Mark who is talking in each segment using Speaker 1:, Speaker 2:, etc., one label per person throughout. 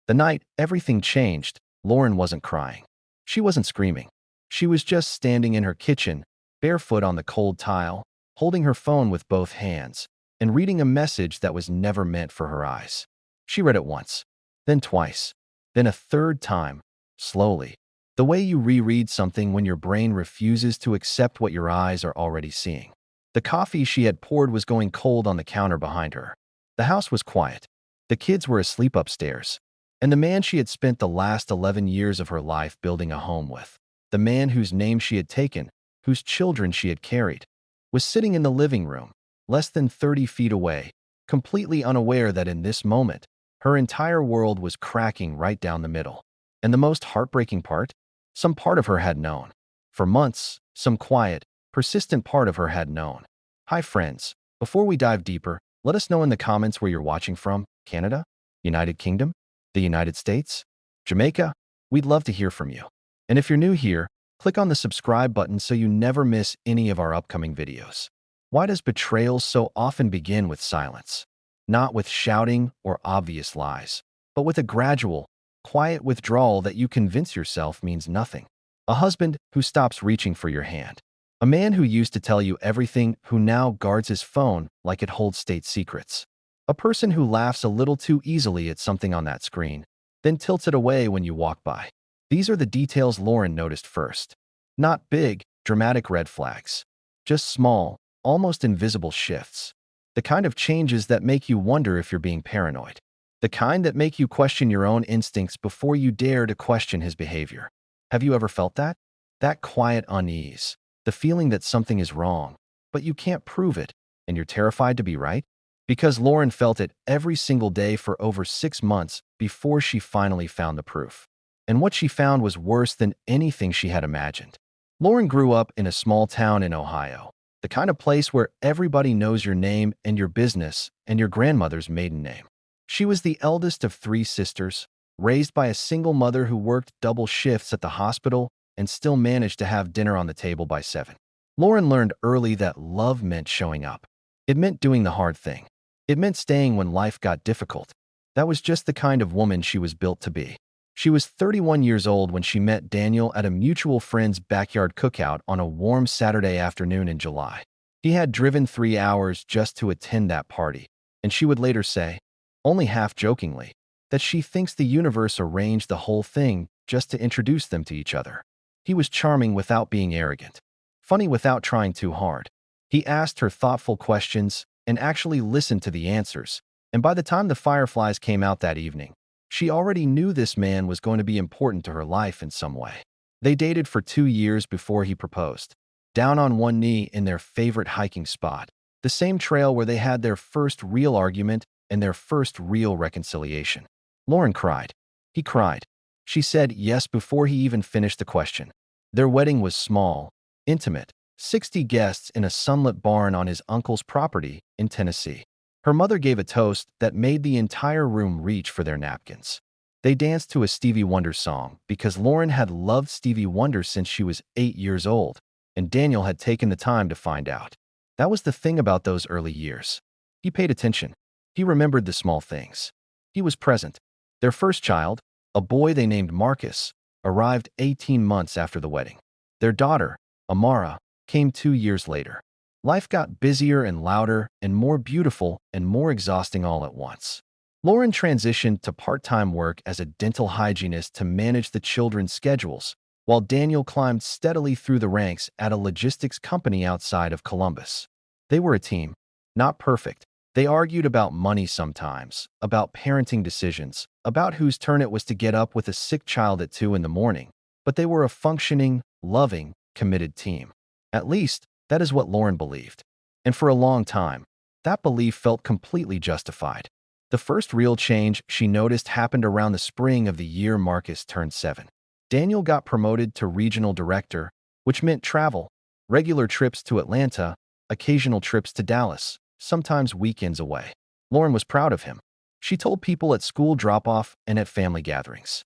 Speaker 1: The night everything changed, Lauren wasn't crying. She wasn't screaming. She was just standing in her kitchen, barefoot on the cold tile, holding her phone with both hands, and reading a message that was never meant for her eyes. She read it once, then twice, then a third time, slowly. The way you reread something when your brain refuses to accept what your eyes are already seeing. The coffee she had poured was going cold on the counter behind her. The house was quiet. The kids were asleep upstairs. And the man she had spent the last 11 years of her life building a home with, the man whose name she had taken, whose children she had carried, was sitting in the living room, less than 30 feet away, completely unaware that in this moment, her entire world was cracking right down the middle. And the most heartbreaking part? Some part of her had known. For months, some quiet, persistent part of her had known. Hi friends, before we dive deeper, let us know in the comments where you're watching from. Canada? United Kingdom? The United States? Jamaica? We'd love to hear from you. And if you're new here, click on the subscribe button so you never miss any of our upcoming videos. Why does betrayal so often begin with silence? Not with shouting or obvious lies, but with a gradual, quiet withdrawal that you convince yourself means nothing. A husband who stops reaching for your hand. A man who used to tell you everything who now guards his phone like it holds state secrets. A person who laughs a little too easily at something on that screen, then tilts it away when you walk by. These are the details Lauren noticed first. Not big, dramatic red flags. Just small, almost invisible shifts. The kind of changes that make you wonder if you're being paranoid. The kind that make you question your own instincts before you dare to question his behavior. Have you ever felt that? That quiet unease. The feeling that something is wrong, but you can't prove it, and you're terrified to be right? Because Lauren felt it every single day for over 6 months before she finally found the proof. And what she found was worse than anything she had imagined. Lauren grew up in a small town in Ohio, the kind of place where everybody knows your name and your business and your grandmother's maiden name. She was the eldest of 3 sisters, raised by a single mother who worked double shifts at the hospital and still managed to have dinner on the table by 7. Lauren learned early that love meant showing up. It meant doing the hard thing. It meant staying when life got difficult. That was just the kind of woman she was built to be. She was 31 years old when she met Daniel at a mutual friend's backyard cookout on a warm Saturday afternoon in July. He had driven 3 hours just to attend that party, and she would later say, only half-jokingly, that she thinks the universe arranged the whole thing just to introduce them to each other. He was charming without being arrogant, funny without trying too hard. He asked her thoughtful questions and actually listened to the answers, and by the time the fireflies came out that evening, she already knew this man was going to be important to her life in some way. They dated for 2 years before he proposed, down on one knee in their favorite hiking spot, the same trail where they had their first real argument and their first real reconciliation. Lauren cried. He cried. She said yes before he even finished the question. Their wedding was small, intimate, 60 guests in a sunlit barn on his uncle's property in Tennessee. Her mother gave a toast that made the entire room reach for their napkins. They danced to a Stevie Wonder song because Lauren had loved Stevie Wonder since she was 8 years old, and Daniel had taken the time to find out. That was the thing about those early years. He paid attention. He remembered the small things. He was present. Their first child, a boy they named Marcus, arrived 18 months after the wedding. Their daughter, Amara, came 2 years later. Life got busier and louder and more beautiful and more exhausting all at once. Lauren transitioned to part-time work as a dental hygienist to manage the children's schedules, while Daniel climbed steadily through the ranks at a logistics company outside of Columbus. They were a team, not perfect. They argued about money sometimes, about parenting decisions, about whose turn it was to get up with a sick child at 2 in the morning, but they were a functioning, loving, committed team. At least, that is what Lauren believed. And for a long time, that belief felt completely justified. The first real change she noticed happened around the spring of the year Marcus turned 7. Daniel got promoted to regional director, which meant travel, regular trips to Atlanta, occasional trips to Dallas, sometimes weekends away. Lauren was proud of him. She told people at school drop-off and at family gatherings.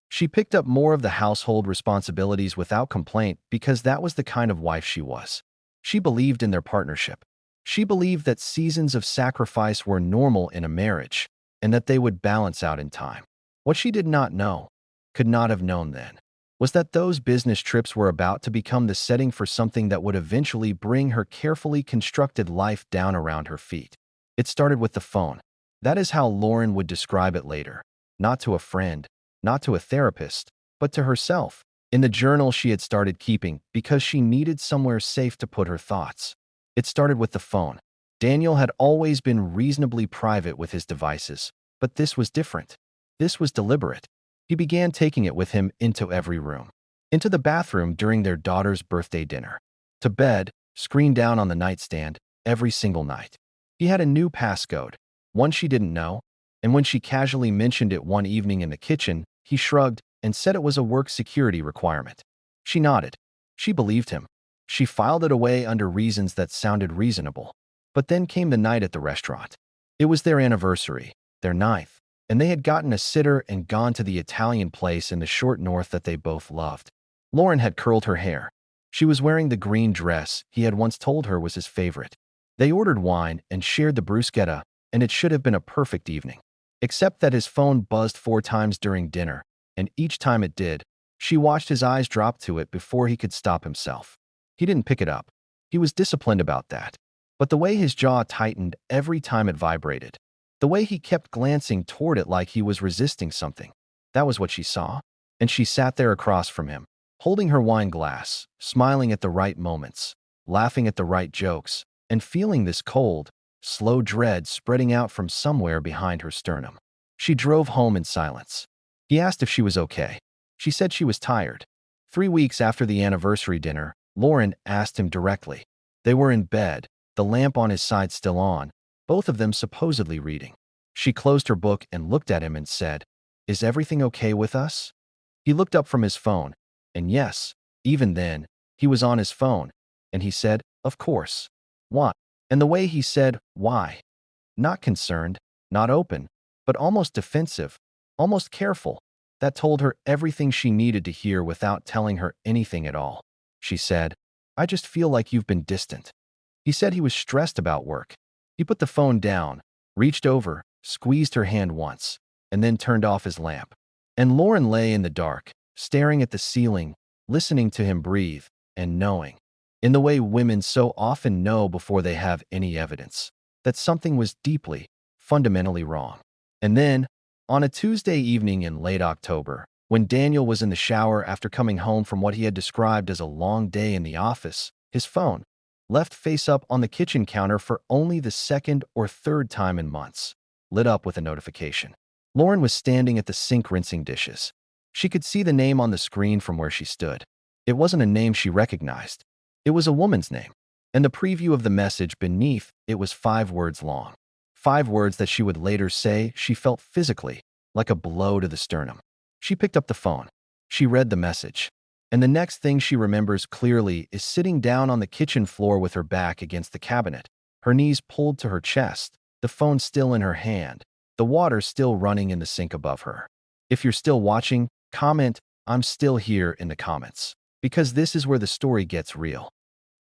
Speaker 1: She picked up more of the household responsibilities without complaint because that was the kind of wife she was. She believed in their partnership. She believed that seasons of sacrifice were normal in a marriage and that they would balance out in time. What she did not know, could not have known then, was that those business trips were about to become the setting for something that would eventually bring her carefully constructed life down around her feet. It started with the phone. That is how Lauren would describe it later. Not to a friend, not to a therapist, but to herself, in the journal she had started keeping because she needed somewhere safe to put her thoughts. It started with the phone. Daniel had always been reasonably private with his devices, but this was different. This was deliberate. He began taking it with him into every room. Into the bathroom during their daughter's birthday dinner. To bed, screen down on the nightstand, every single night. He had a new passcode, one she didn't know, and when she casually mentioned it one evening in the kitchen, he shrugged and said it was a work security requirement. She nodded. She believed him. She filed it away under reasons that sounded reasonable. But then came the night at the restaurant. It was their anniversary, their 9th, and they had gotten a sitter and gone to the Italian place in the short north that they both loved. Lauren had curled her hair. She was wearing the green dress he had once told her was his favorite. They ordered wine and shared the bruschetta, and it should have been a perfect evening. Except that his phone buzzed 4 times during dinner, and each time it did, she watched his eyes drop to it before he could stop himself. He didn't pick it up. He was disciplined about that. But the way his jaw tightened every time it vibrated, the way he kept glancing toward it like he was resisting something, that was what she saw. And she sat there across from him, holding her wine glass, smiling at the right moments, laughing at the right jokes, and feeling this cold, slow dread spreading out from somewhere behind her sternum. She drove home in silence. He asked if she was okay. She said she was tired. 3 weeks after the anniversary dinner, Lauren asked him directly. They were in bed, the lamp on his side still on, both of them supposedly reading. She closed her book and looked at him and said, "Is everything okay with us?" He looked up from his phone, and yes, even then, he was on his phone, and he said, "Of course." "Why?" And the way he said, "Why?" Not concerned, not open, but almost defensive, almost careful, that told her everything she needed to hear without telling her anything at all. She said, "I just feel like you've been distant." He said he was stressed about work. He put the phone down, reached over, squeezed her hand once, and then turned off his lamp. And Lauren lay in the dark, staring at the ceiling, listening to him breathe, and knowing, in the way women so often know before they have any evidence, that something was deeply, fundamentally wrong. And then, on a Tuesday evening in late October, when Daniel was in the shower after coming home from what he had described as a long day in the office, his phone, left face up on the kitchen counter for only the second or third time in months, lit up with a notification. Lauren was standing at the sink rinsing dishes. She could see the name on the screen from where she stood. It wasn't a name she recognized. It was a woman's name, and the preview of the message beneath it was 5 words long. 5 words that she would later say she felt physically, like a blow to the sternum. She picked up the phone. She read the message. And the next thing she remembers clearly is sitting down on the kitchen floor with her back against the cabinet, her knees pulled to her chest, the phone still in her hand, the water still running in the sink above her. If you're still watching, comment, "I'm still here" in the comments, because this is where the story gets real.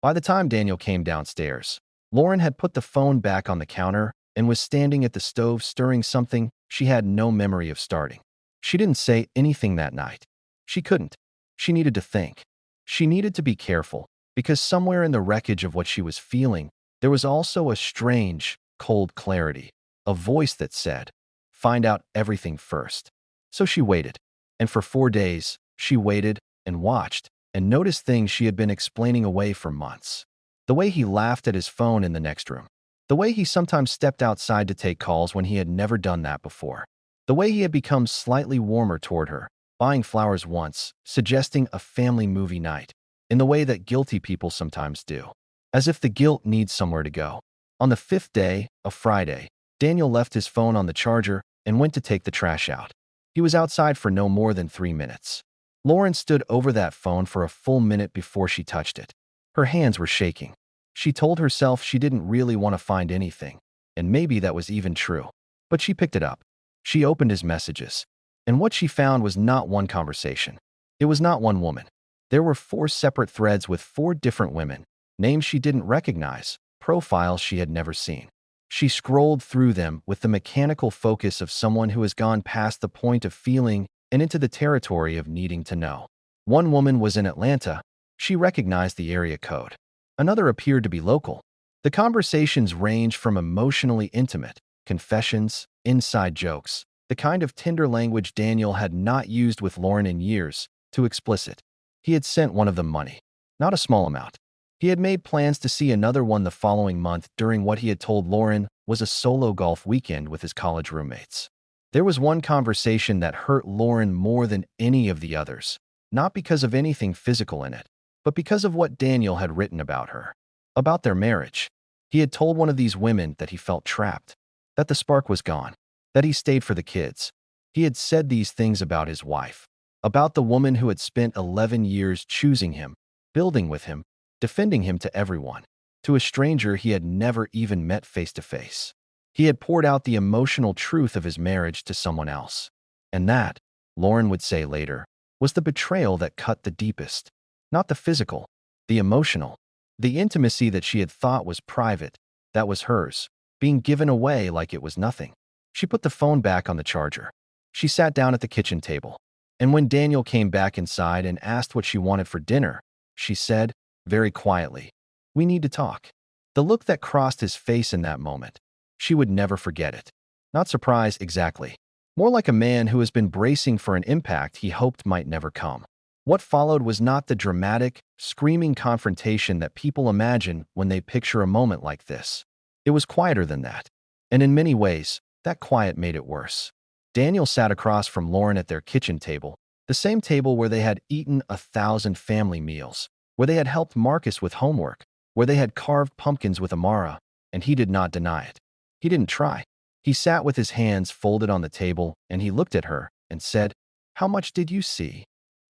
Speaker 1: By the time Daniel came downstairs, Lauren had put the phone back on the counter and was standing at the stove stirring something she had no memory of starting. She didn't say anything that night. She couldn't. She needed to think. She needed to be careful, because somewhere in the wreckage of what she was feeling, there was also a strange, cold clarity, a voice that said, "Find out everything first." So she waited. And for 4 days, she waited and watched and noticed things she had been explaining away for months. The way he laughed at his phone in the next room. The way he sometimes stepped outside to take calls when he had never done that before. The way he had become slightly warmer toward her, buying flowers once, suggesting a family movie night, in the way that guilty people sometimes do, as if the guilt needs somewhere to go. On the 5th day, a Friday, Daniel left his phone on the charger and went to take the trash out. He was outside for no more than 3 minutes. Lauren stood over that phone for a full minute before she touched it. Her hands were shaking. She told herself she didn't really want to find anything, and maybe that was even true. But she picked it up. She opened his messages. And what she found was not one conversation. It was not one woman. There were 4 separate threads with 4 different women, names she didn't recognize, profiles she had never seen. She scrolled through them with the mechanical focus of someone who has gone past the point of feeling and into the territory of needing to know. One woman was in Atlanta. She recognized the area code. Another appeared to be local. The conversations ranged from emotionally intimate, confessions, inside jokes, the kind of tender language Daniel had not used with Lauren in years, to explicit. He had sent one of them money. Not a small amount. He had made plans to see another one the following month during what he had told Lauren was a solo golf weekend with his college roommates. There was one conversation that hurt Lauren more than any of the others, not because of anything physical in it, but because of what Daniel had written about her. About their marriage. He had told one of these women that he felt trapped, that the spark was gone, that he stayed for the kids. He had said these things about his wife, about the woman who had spent 11 years choosing him, building with him, defending him to everyone, to a stranger he had never even met face to face. He had poured out the emotional truth of his marriage to someone else. And that, Lauren would say later, was the betrayal that cut the deepest. Not the physical, the emotional. The intimacy that she had thought was private, that was hers, being given away like it was nothing. She put the phone back on the charger. She sat down at the kitchen table. And when Daniel came back inside and asked what she wanted for dinner, she said, very quietly, "We need to talk." The look that crossed his face in that moment, she would never forget it. Not surprise exactly. More like a man who has been bracing for an impact he hoped might never come. What followed was not the dramatic, screaming confrontation that people imagine when they picture a moment like this. It was quieter than that. And in many ways, that quiet made it worse. Daniel sat across from Lauren at their kitchen table, the same table where they had eaten 1,000 family meals, where they had helped Marcus with homework, where they had carved pumpkins with Amara, and he did not deny it. He didn't try. He sat with his hands folded on the table, and he looked at her and said, "How much did you see?"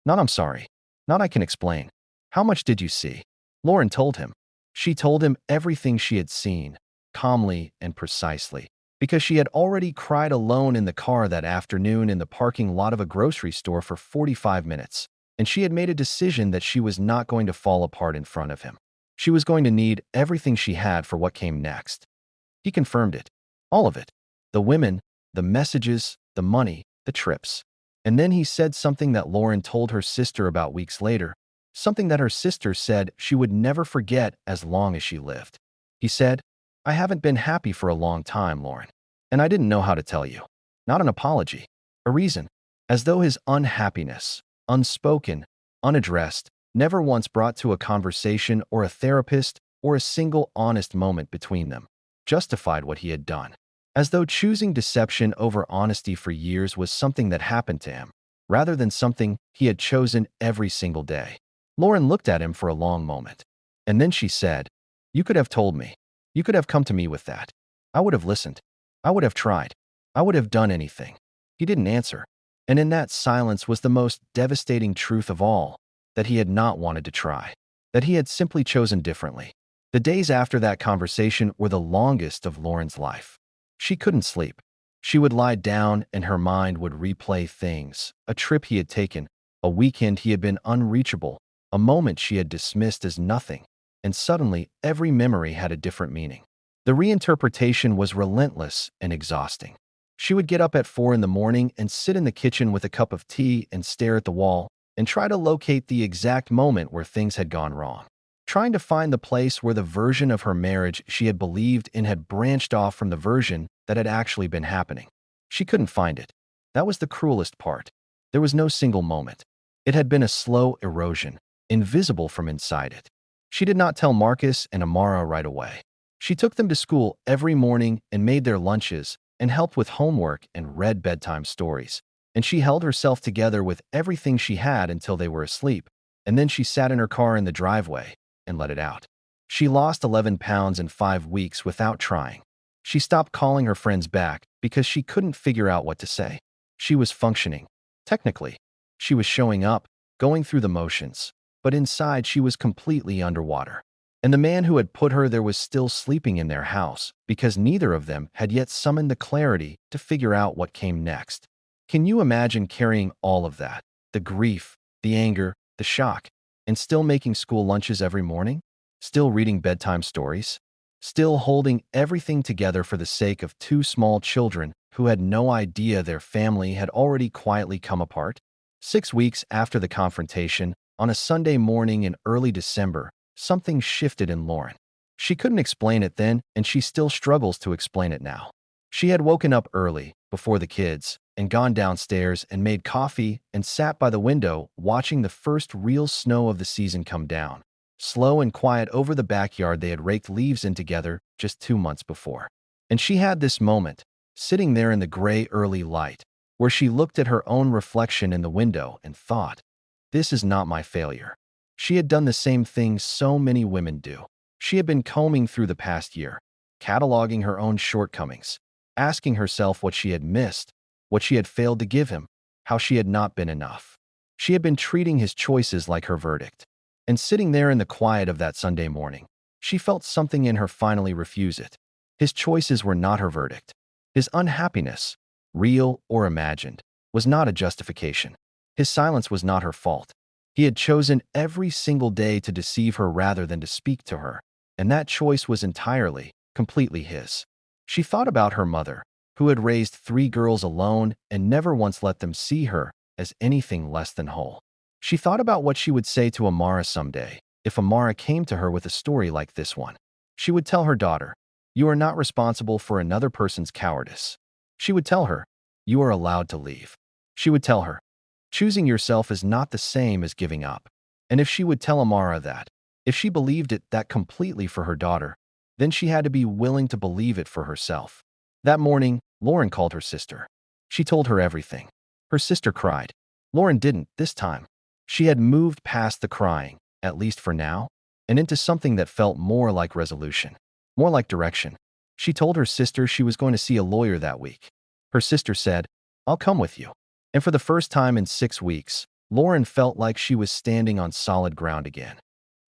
Speaker 1: Not "I'm sorry." Not "I can explain." "How much did you see?" Lauren told him. She told him everything she had seen, calmly and precisely, because she had already cried alone in the car that afternoon in the parking lot of a grocery store for 45 minutes, and she had made a decision that she was not going to fall apart in front of him. She was going to need everything she had for what came next. He confirmed it. All of it. The women, the messages, the money, the trips. And then he said something that Lauren told her sister about weeks later, something that her sister said she would never forget as long as she lived. He said, "I haven't been happy for a long time, Lauren. And I didn't know how to tell you." Not an apology. A reason. As though his unhappiness, unspoken, unaddressed, never once brought to a conversation or a therapist or a single honest moment between them, justified what he had done. As though choosing deception over honesty for years was something that happened to him, rather than something he had chosen every single day. Lauren looked at him for a long moment. And then she said, "You could have told me. You could have come to me with that. I would have listened. I would have tried. I would have done anything." He didn't answer. And in that silence was the most devastating truth of all, that he had not wanted to try, that he had simply chosen differently. The days after that conversation were the longest of Lauren's life. She couldn't sleep. She would lie down and her mind would replay things, a trip he had taken, a weekend he had been unreachable, a moment she had dismissed as nothing, and suddenly every memory had a different meaning. The reinterpretation was relentless and exhausting. She would get up at 4 in the morning and sit in the kitchen with a cup of tea and stare at the wall and try to locate the exact moment where things had gone wrong. Trying to find the place where the version of her marriage she had believed in had branched off from the version that had actually been happening. She couldn't find it. That was the cruelest part. There was no single moment. It had been a slow erosion, invisible from inside it. She did not tell Marcus and Amara right away. She took them to school every morning and made their lunches and helped with homework and read bedtime stories. And she held herself together with everything she had until they were asleep. And then she sat in her car in the driveway and let it out. She lost 11 pounds in 5 weeks without trying. She stopped calling her friends back because she couldn't figure out what to say. She was functioning. Technically, she was showing up, going through the motions, but inside she was completely underwater. And the man who had put her there was still sleeping in their house because neither of them had yet summoned the clarity to figure out what came next. Can you imagine carrying all of that, the grief, the anger, the shock, and still making school lunches every morning? Still reading bedtime stories? still holding everything together for the sake of two small children who had no idea their family had already quietly come apart. 6 weeks after the confrontation, on a Sunday morning in early December, something shifted in Lauren. She couldn't explain it then, and she still struggles to explain it now. She had woken up early, before the kids, and gone downstairs and made coffee and sat by the window watching the first real snow of the season come down, slow and quiet over the backyard they had raked leaves in together just 2 months before. And she had this moment, sitting there in the gray early light, where she looked at her own reflection in the window and thought, "This is not my failure." She had done the same thing so many women do. She had been combing through the past year, cataloging her own shortcomings, asking herself what she had missed, what she had failed to give him, how she had not been enough. She had been treating his choices like her verdict. And sitting there in the quiet of that Sunday morning, she felt something in her finally refuse it. His choices were not her verdict. His unhappiness, real or imagined, was not a justification. His silence was not her fault. He had chosen every single day to deceive her rather than to speak to her, and that choice was entirely, completely his. She thought about her mother, who had raised 3 girls alone and never once let them see her as anything less than whole. She thought about what she would say to Amara someday, if Amara came to her with a story like this one. She would tell her daughter, "You are not responsible for another person's cowardice." She would tell her, "You are allowed to leave." She would tell her, "Choosing yourself is not the same as giving up." And if she would tell Amara that, if she believed it that completely for her daughter, then she had to be willing to believe it for herself. That morning, Lauren called her sister. She told her everything. Her sister cried. Lauren didn't, this time. She had moved past the crying, at least for now, and into something that felt more like resolution, more like direction. She told her sister she was going to see a lawyer that week. Her sister said, "I'll come with you." And for the first time in 6 weeks, Lauren felt like she was standing on solid ground again.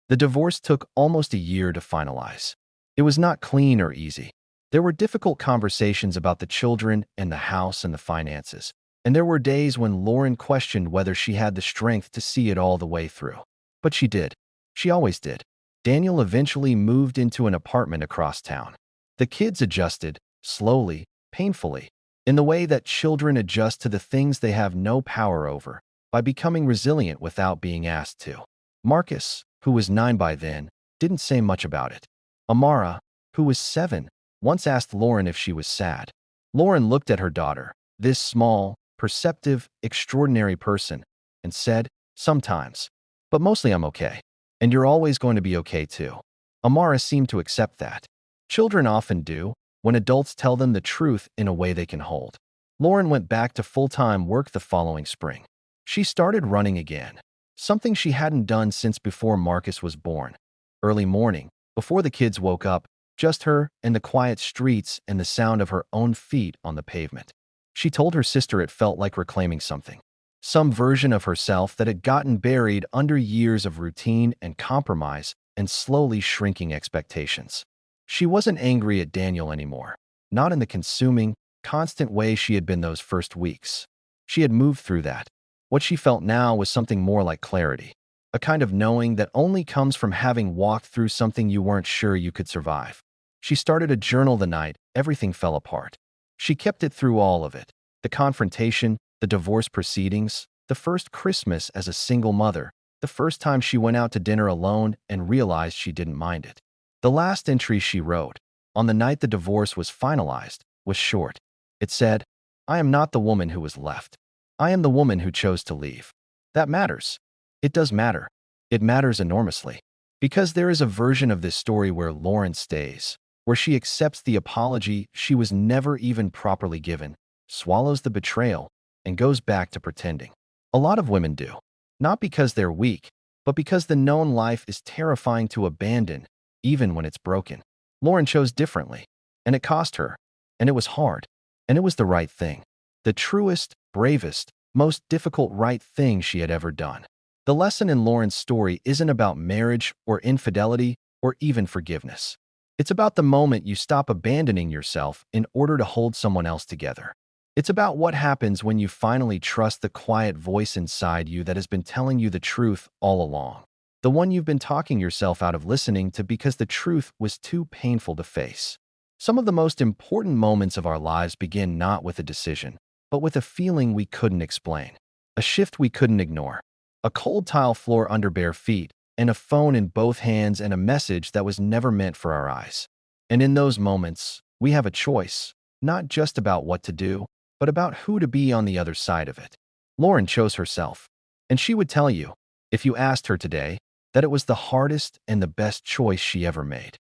Speaker 1: The divorce took almost a year to finalize. It was not clean or easy. There were difficult conversations about the children and the house and the finances. And there were days when Lauren questioned whether she had the strength to see it all the way through. But she did. She always did. Daniel eventually moved into an apartment across town. The kids adjusted, slowly, painfully, in the way that children adjust to the things they have no power over, by becoming resilient without being asked to. Marcus, who was 9 by then, didn't say much about it. Amara, who was 7, once asked Lauren if she was sad. Lauren looked at her daughter, this small, perceptive, extraordinary person, and said, "Sometimes. But mostly I'm okay. And you're always going to be okay too." Amara seemed to accept that. Children often do, when adults tell them the truth in a way they can hold. Lauren went back to full-time work the following spring. She started running again, something she hadn't done since before Marcus was born. Early morning, before the kids woke up, just her and the quiet streets and the sound of her own feet on the pavement. She told her sister it felt like reclaiming something, some version of herself that had gotten buried under years of routine and compromise and slowly shrinking expectations. She wasn't angry at Daniel anymore, not in the consuming, constant way she had been those first weeks. She had moved through that. What she felt now was something more like clarity, a kind of knowing that only comes from having walked through something you weren't sure you could survive. She started a journal the night everything fell apart. She kept it through all of it, the confrontation, the divorce proceedings, the first Christmas as a single mother, the first time she went out to dinner alone and realized she didn't mind it. The last entry she wrote, on the night the divorce was finalized, was short. It said, "I am not the woman who was left. I am the woman who chose to leave." That matters. It does matter. It matters enormously. Because there is a version of this story where Lauren stays, where she accepts the apology she was never even properly given, swallows the betrayal, and goes back to pretending. A lot of women do. Not because they're weak, but because the known life is terrifying to abandon, even when it's broken. Lauren chose differently, and it cost her, and it was hard, and it was the right thing. The truest, bravest, most difficult right thing she had ever done. The lesson in Lauren's story isn't about marriage or infidelity or even forgiveness. It's about the moment you stop abandoning yourself in order to hold someone else together. It's about what happens when you finally trust the quiet voice inside you that has been telling you the truth all along. The one you've been talking yourself out of listening to because the truth was too painful to face. Some of the most important moments of our lives begin not with a decision, but with a feeling we couldn't explain, a shift we couldn't ignore, a cold tile floor under bare feet, and a phone in both hands and a message that was never meant for our eyes. And in those moments, we have a choice, not just about what to do, but about who to be on the other side of it. Lauren chose herself, and she would tell you, if you asked her today, that it was the hardest and the best choice she ever made.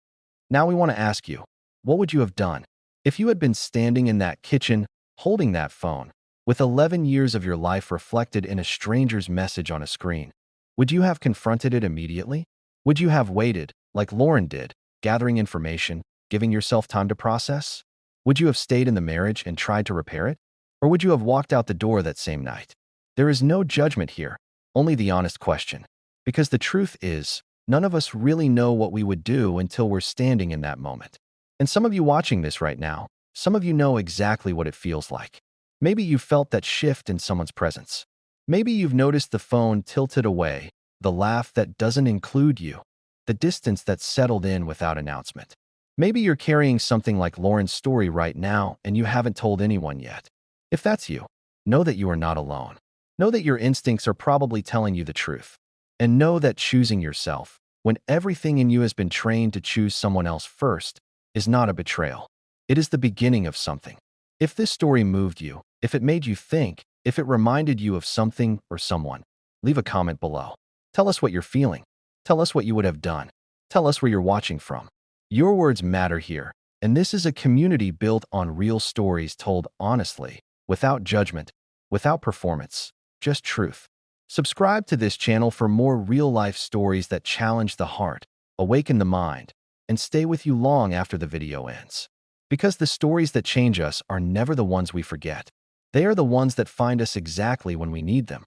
Speaker 1: Now we want to ask you, what would you have done if you had been standing in that kitchen, holding that phone, with 11 years of your life reflected in a stranger's message on a screen? Would you have confronted it immediately? Would you have waited, like Lauren did, gathering information, giving yourself time to process? Would you have stayed in the marriage and tried to repair it? Or would you have walked out the door that same night? There is no judgment here, only the honest question. Because the truth is, none of us really know what we would do until we're standing in that moment. And some of you watching this right now, some of you know exactly what it feels like. Maybe you felt that shift in someone's presence. Maybe you've noticed the phone tilted away, the laugh that doesn't include you, the distance that's settled in without announcement. Maybe you're carrying something like Lauren's story right now and you haven't told anyone yet. If that's you, know that you are not alone. Know that your instincts are probably telling you the truth. And know that choosing yourself, when everything in you has been trained to choose someone else first, is not a betrayal. It is the beginning of something. If this story moved you, if it made you think, if it reminded you of something or someone, leave a comment below. Tell us what you're feeling. Tell us what you would have done. Tell us where you're watching from. Your words matter here, and this is a community built on real stories told honestly, without judgment, without performance, just truth. Subscribe to this channel for more real-life stories that challenge the heart, awaken the mind, and stay with you long after the video ends. Because the stories that change us are never the ones we forget. They are the ones that find us exactly when we need them.